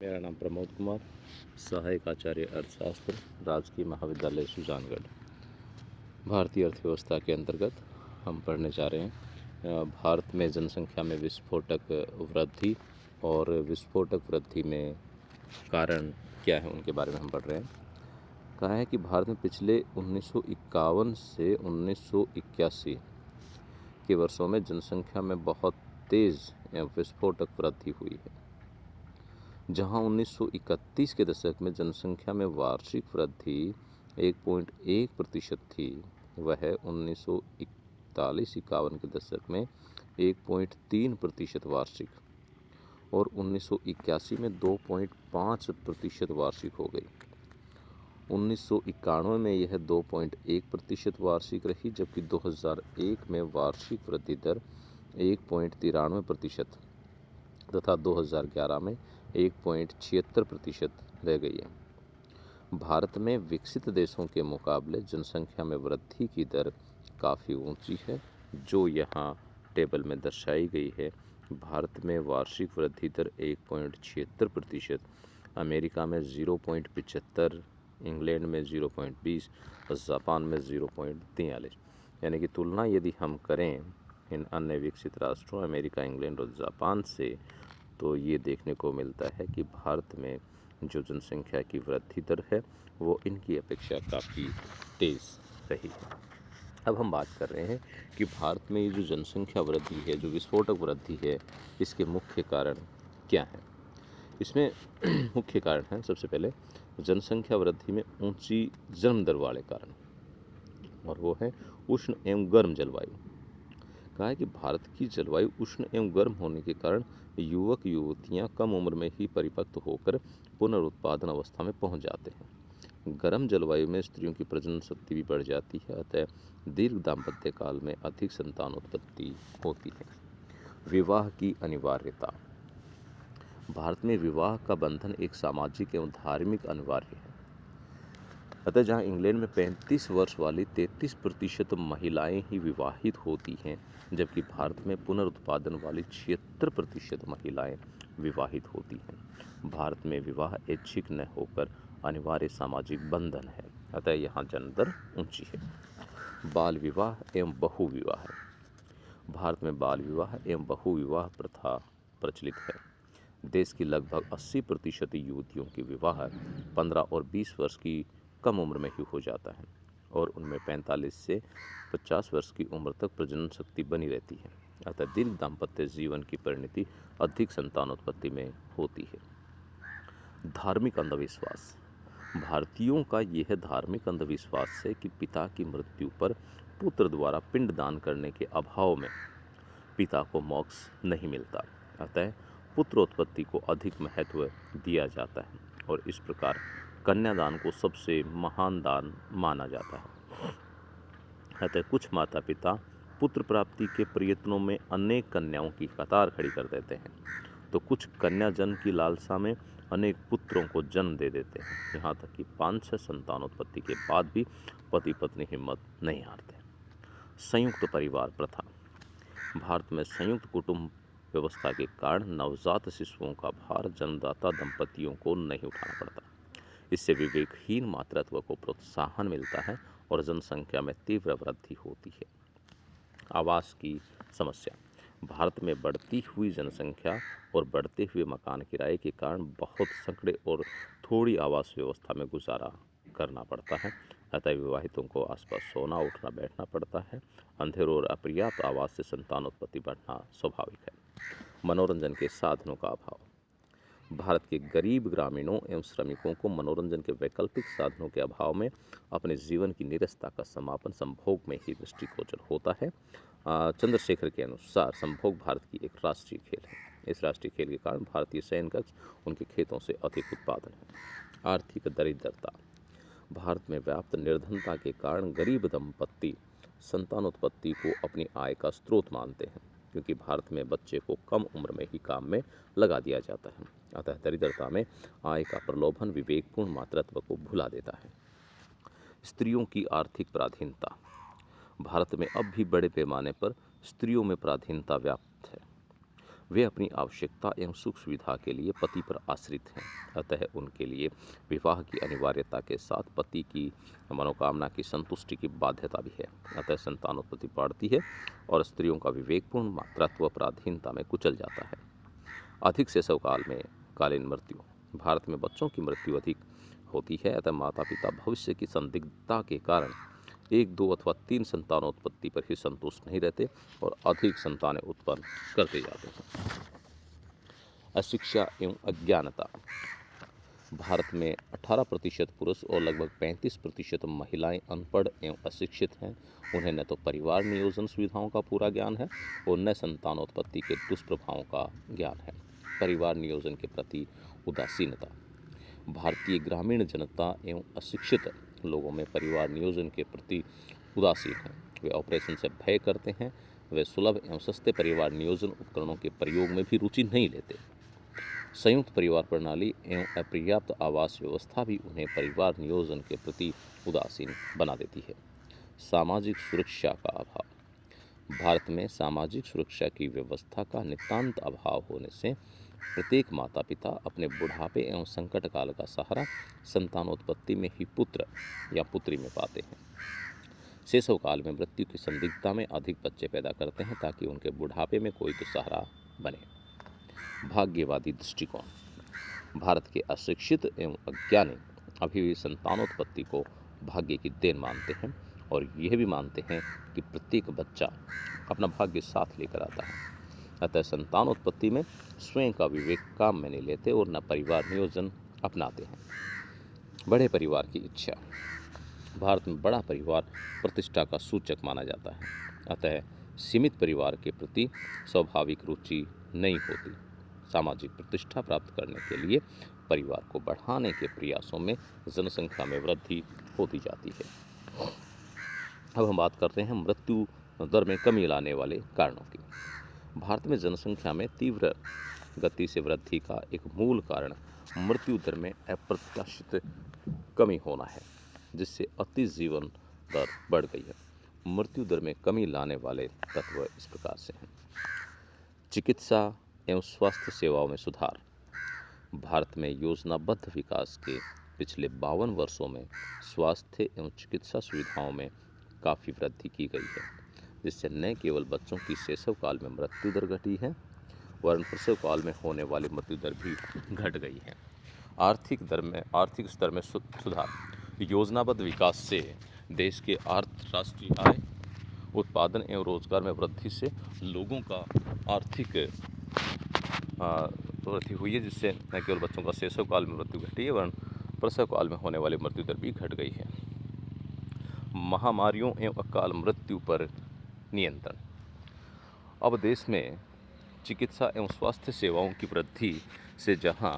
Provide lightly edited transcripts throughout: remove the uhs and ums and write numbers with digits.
मेरा नाम प्रमोद कुमार, सहायक आचार्य अर्थशास्त्र, राजकीय महाविद्यालय सुजानगढ़। भारतीय अर्थव्यवस्था के अंतर्गत हम पढ़ने जा रहे हैं भारत में जनसंख्या में विस्फोटक वृद्धि और विस्फोटक वृद्धि में कारण क्या है उनके बारे में हम पढ़ रहे हैं। कहा है कि भारत में पिछले 1951 से 1981 के वर्षों में जनसंख्या में बहुत तेज़ विस्फोटक वृद्धि हुई है। जहां 1931 के दशक में जनसंख्या में वार्षिक वृद्धि 1.1% थी, वह 1941-51 के दशक में 1.3% वार्षिक और 1981 में 2.5% वार्षिक हो गई। 1991 में यह 2.1% वार्षिक रही, जबकि 2001 में वार्षिक वृद्धि दर 1.93% तथा 2011 में 1.76% रह गई है। भारत में विकसित देशों के मुकाबले जनसंख्या में वृद्धि की दर काफ़ी ऊंची है, जो यहाँ टेबल में दर्शाई गई है। भारत में वार्षिक वृद्धि दर 1.76%, अमेरिका में 0.75, इंग्लैंड में 0.20 और जापान में 0.43। यानी कि तुलना यदि हम करें इन अन्य विकसित राष्ट्रों अमेरिका, इंग्लैंड और जापान से, तो ये देखने को मिलता है कि भारत में जो जनसंख्या की वृद्धि दर है वो इनकी अपेक्षा काफ़ी तेज़ रही है। अब हम बात कर रहे हैं कि भारत में ये जो जनसंख्या वृद्धि है, जो विस्फोटक वृद्धि है, इसके मुख्य कारण क्या हैं। इसमें मुख्य कारण हैं, सबसे पहले जनसंख्या वृद्धि में ऊंची जन्म दर वाले कारण, और वो है उष्ण एवं गर्म जलवायु। कहा है कि भारत की जलवायु उष्ण एवं गर्म होने के कारण युवक युवतियां कम उम्र में ही परिपक्व होकर पुनरुत्पादन अवस्था में पहुंच जाते हैं। गर्म जलवायु में स्त्रियों की प्रजनन शक्ति भी बढ़ जाती है, अतः दीर्घ दाम्पत्य काल में अधिक संतान उत्पत्ति होती है। विवाह की अनिवार्यता। भारत में विवाह का बंधन एक सामाजिक एवं धार्मिक अनिवार्य है। अतः जहां इंग्लैंड में 35 वर्ष वाली 33% महिलाएं ही विवाहित होती हैं, जबकि भारत में पुनरुत्पादन वाली 76% महिलाएं विवाहित होती हैं। भारत में विवाह ऐच्छिक न होकर अनिवार्य सामाजिक बंधन है, अतः यहाँ जन्म दर ऊंची है। बाल विवाह एवं बहु विवाह। भारत में बाल विवाह एवं बहु विवाह प्रथा प्रचलित है। देश की लगभग 80% युवतियों की विवाह 15 और 20 वर्ष की कम उम्र में ही हो जाता है और उनमें 45 से 50 वर्ष की उम्र तक प्रजनन शक्ति बनी रहती है। अतः दीर्घ दाम्पत्य जीवन की परिणति अधिक संतान उत्पत्ति में होती है। धार्मिक अंधविश्वास। भारतीयों का यह धार्मिक अंधविश्वास है कि पिता की मृत्यु पर पुत्र द्वारा पिंडदान करने के अभाव में पिता को मोक्ष नहीं मिलता, अतः पुत्रोत्पत्ति को अधिक महत्व दिया जाता है और इस प्रकार कन्यादान को सबसे महान दान माना जाता है। अतः कुछ माता पिता पुत्र प्राप्ति के प्रयत्नों में अनेक कन्याओं की कतार खड़ी कर देते हैं, तो कुछ कन्या जन्म की लालसा में अनेक पुत्रों को जन्म दे देते हैं। यहाँ तक कि 5-6 संतानोत्पत्ति के बाद भी पति पत्नी हिम्मत नहीं हारते। संयुक्त परिवार प्रथा। भारत में संयुक्त कुटुंब व्यवस्था के कारण नवजात शिशुओं का भार जन्मदाता दंपतियों को नहीं उठाना पड़ता। इससे विवेकहीन मातृत्व को प्रोत्साहन मिलता है और जनसंख्या में तीव्र वृद्धि होती है। आवास की समस्या। भारत में बढ़ती हुई जनसंख्या और बढ़ते हुए मकान किराए के कारण बहुत संकड़े और थोड़ी आवास व्यवस्था में गुजारा करना पड़ता है, अतः विवाहितों को आसपास सोना उठना बैठना पड़ता है। अंधेरों और अपर्याप्त आवास से संतानोत्पत्ति बढ़ना स्वाभाविक है। मनोरंजन के साधनों का अभाव। भारत के गरीब ग्रामीणों एवं श्रमिकों को मनोरंजन के वैकल्पिक साधनों के अभाव में अपने जीवन की निरस्ता का समापन संभोग में ही दृष्टिगोचर होता है। चंद्रशेखर के अनुसार संभोग भारत की एक राष्ट्रीय खेल है। इस राष्ट्रीय खेल के कारण भारतीय सैन्य कक्ष उनके खेतों से अधिक उत्पादन है। आर्थिक दरिद्रता। भारत में व्याप्त निर्धनता के कारण गरीब दंपत्ति संतानोत्पत्ति को अपनी आय का स्रोत मानते हैं, क्योंकि भारत में बच्चे को कम उम्र में ही काम में लगा दिया जाता है। अतः दरिद्रता में आय का प्रलोभन विवेकपूर्ण मातृत्व को भुला देता है। स्त्रियों की आर्थिक पराधीनता। भारत में अब भी बड़े पैमाने पर स्त्रियों में पराधीनता व्याप्त है। वे अपनी आवश्यकता एवं सुख सुविधा के लिए पति पर आश्रित हैं, अतः उनके लिए विवाह की अनिवार्यता के साथ पति की मनोकामना की संतुष्टि की बाध्यता भी है। अतः संतानोत्पत्ति बढ़ती है और स्त्रियों का विवेकपूर्ण मातृत्व पराधीनता में कुचल जाता है। अधिक शैशव काल में कालीन मृत्यु। भारत में बच्चों की मृत्यु अधिक होती है, अतः माता पिता भविष्य की संदिग्धता के कारण 1, 2 अथवा 3 संतानोत्पत्ति पर ही संतुष्ट नहीं रहते और अधिक संतानें उत्पन्न करते जाते हैं। अशिक्षा एवं अज्ञानता। भारत में 18% पुरुष और लगभग 35% महिलाएं अनपढ़ एवं अशिक्षित हैं। उन्हें न तो परिवार नियोजन सुविधाओं का पूरा ज्ञान है और न संतानोत्पत्ति के दुष्प्रभावों का ज्ञान है। परिवार नियोजन के प्रति उदासीनता। भारतीय ग्रामीण जनता एवं अशिक्षित लोगों में परिवार नियोजन के प्रति उदासीन हैं। वे ऑपरेशन से भय करते हैं। वे सुलभ एवं सस्ते परिवार नियोजन उपकरणों के प्रयोग में भी रुचि नहीं लेते। संयुक्त परिवार प्रणाली एवं अपर्याप्त आवास व्यवस्था भी उन्हें परिवार नियोजन के प्रति उदासीन बना देती है। सामाजिक सुरक्षा का अभाव। भारत में सामाजिक सुरक्षा की व्यवस्था का नितांत अभाव होने से प्रत्येक माता पिता अपने बुढ़ापे एवं संकट काल का सहारा संतानोत्पत्ति में ही पुत्र या पुत्री में पाते हैं। शैशव काल में मृत्यु की संदिग्धता में अधिक बच्चे पैदा करते हैं ताकि उनके बुढ़ापे में कोई तो सहारा बने। भाग्यवादी दृष्टिकोण। भारत के अशिक्षित एवं अज्ञानी अभी भी संतानोत्पत्ति को भाग्य की देन मानते हैं और यह भी मानते हैं कि प्रत्येक बच्चा अपना भाग्य साथ लेकर आता है। अतः संतानोत्पत्ति में स्वयं का विवेक काम में नहीं लेते और न परिवार नियोजन अपनाते हैं। बड़े परिवार की इच्छा। भारत में बड़ा परिवार प्रतिष्ठा का सूचक माना जाता है, अतः सीमित परिवार के प्रति स्वाभाविक रुचि नहीं होती। सामाजिक प्रतिष्ठा प्राप्त करने के लिए परिवार को बढ़ाने के प्रयासों में जनसंख्या में वृद्धि होती जाती है। अब हम बात करते हैं मृत्यु दर में कमी लाने वाले कारणों की। भारत में जनसंख्या में तीव्र गति से वृद्धि का एक मूल कारण मृत्यु दर में अप्रत्याशित कमी होना है, जिससे अति जीवन दर बढ़ गई है। मृत्यु दर में कमी लाने वाले तत्व इस प्रकार से हैं। चिकित्सा एवं स्वास्थ्य सेवाओं में सुधार। भारत में योजनाबद्ध विकास के पिछले 52 वर्षों में स्वास्थ्य एवं चिकित्सा सुविधाओं में काफ़ी वृद्धि की गई है, जिससे न केवल बच्चों की शैशव काल में मृत्यु दर घटी है वरन प्रसव काल में होने वाली मृत्यु दर भी घट गई है। आर्थिक स्तर में सुधार। योजनाबद्ध विकास से देश के राष्ट्रीय आय, उत्पादन एवं रोजगार में वृद्धि से लोगों का आर्थिक वृद्धि हुई है, जिससे न केवल बच्चों का शैशव काल में मृत्यु घटी है वरन प्रसव काल में होने वाली मृत्यु दर भी घट गई है। महामारियों एवं अकाल मृत्यु पर नियंत्रण। अब देश में चिकित्सा एवं स्वास्थ्य सेवाओं की वृद्धि से जहां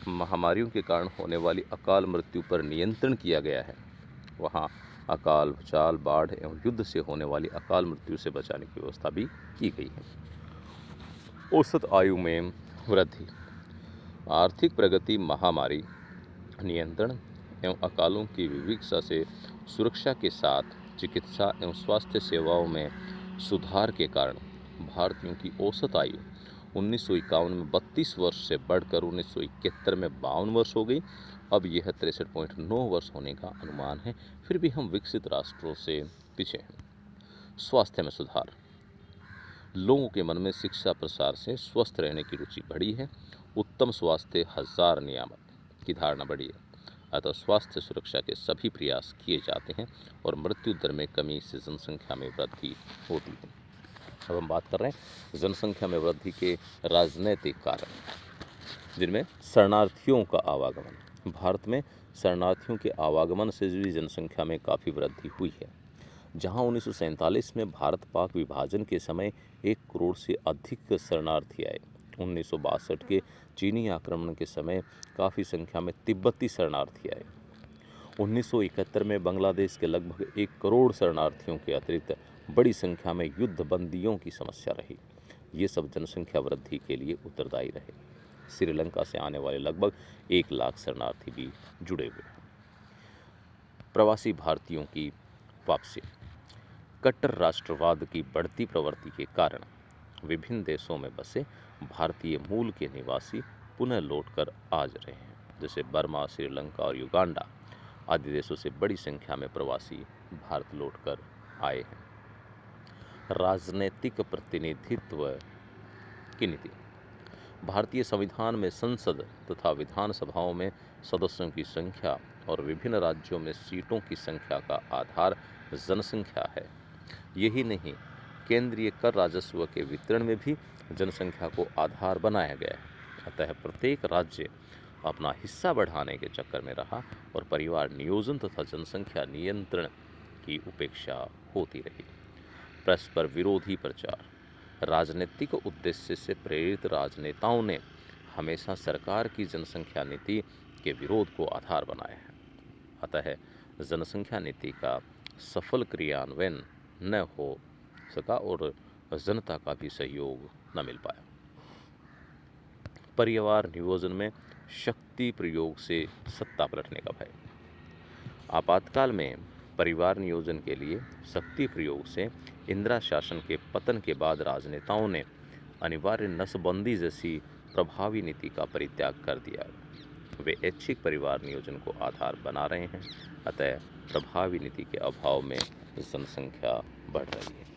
महामारियों के कारण होने वाली अकाल मृत्यु पर नियंत्रण किया गया है, वहां अकाल, भूचाल, बाढ़ एवं युद्ध से होने वाली अकाल मृत्यु से बचाने की व्यवस्था भी की गई है। औसत आयु में वृद्धि। आर्थिक प्रगति, महामारी नियंत्रण एवं अकालों की विविधता से सुरक्षा के साथ चिकित्सा एवं स्वास्थ्य सेवाओं में सुधार के कारण भारतीयों की औसत आयु 1951 में 32 वर्ष से बढ़कर 1971 में 52 वर्ष हो गई। अब यह 63.9 वर्ष होने का अनुमान है। फिर भी हम विकसित राष्ट्रों से पीछे हैं। स्वास्थ्य में सुधार। लोगों के मन में शिक्षा प्रसार से स्वस्थ रहने की रुचि बढ़ी है। उत्तम स्वास्थ्य हजार नियामक की धारणा बढ़ी है, अतः स्वास्थ्य सुरक्षा के सभी प्रयास किए जाते हैं और मृत्यु दर में कमी से जनसंख्या में वृद्धि होती है। अब हम बात कर रहे हैं जनसंख्या में वृद्धि के राजनैतिक कारण, जिनमें शरणार्थियों का आवागमन। भारत में शरणार्थियों के आवागमन से भी जनसंख्या में काफ़ी वृद्धि हुई है। जहां 1947 में भारत पाक विभाजन के समय 1 करोड़ से अधिक शरणार्थी आए, 1962 के चीनी आक्रमण के समय काफ़ी संख्या में तिब्बती शरणार्थी आए। 1971 में बांग्लादेश के लगभग 1 करोड़ शरणार्थियों के अतिरिक्त बड़ी संख्या में युद्ध बंदियों की समस्या रही। ये सब जनसंख्या वृद्धि के लिए उत्तरदायी रहे। श्रीलंका से आने वाले लगभग 1 लाख शरणार्थी भी जुड़े हुए हैं। प्रवासी भारतीयों की वापसी। कट्टर राष्ट्रवाद की बढ़ती प्रवृत्ति के कारण विभिन्न देशों में बसे भारतीय मूल के निवासी पुनः लौटकर आज रहे हैं। जैसे बर्मा, श्रीलंका और युगांडा आदि देशों से बड़ी संख्या में प्रवासी भारत लौटकर आए हैं। राजनीतिक प्रतिनिधित्व की नीति। भारतीय संविधान में संसद तथा विधानसभाओं में सदस्यों की संख्या और विभिन्न राज्यों में सीटों की संख्या का आधार जनसंख्या है। यही नहीं, केंद्रीय कर राजस्व के वितरण में भी जनसंख्या को आधार बनाया गया है। अतः प्रत्येक राज्य अपना हिस्सा बढ़ाने के चक्कर में रहा और परिवार नियोजन तथा जनसंख्या नियंत्रण की उपेक्षा होती रही। परस्पर विरोधी प्रचार। राजनीतिक उद्देश्य से प्रेरित राजनेताओं ने हमेशा सरकार की जनसंख्या नीति के विरोध को आधार बनाया है। अतः जनसंख्या नीति का सफल क्रियान्वयन न हो सका और जनता का भी सहयोग न मिल पाया। परिवार नियोजन में शक्ति प्रयोग से सत्ता पलटने का भय। आपातकाल में परिवार नियोजन के लिए शक्ति प्रयोग से इंदिरा शासन के पतन के बाद राजनेताओं ने अनिवार्य नसबंदी जैसी प्रभावी नीति का परित्याग कर दिया। वे ऐच्छिक परिवार नियोजन को आधार बना रहे हैं। अतः प्रभावी नीति के अभाव में जनसंख्या बढ़ रही है।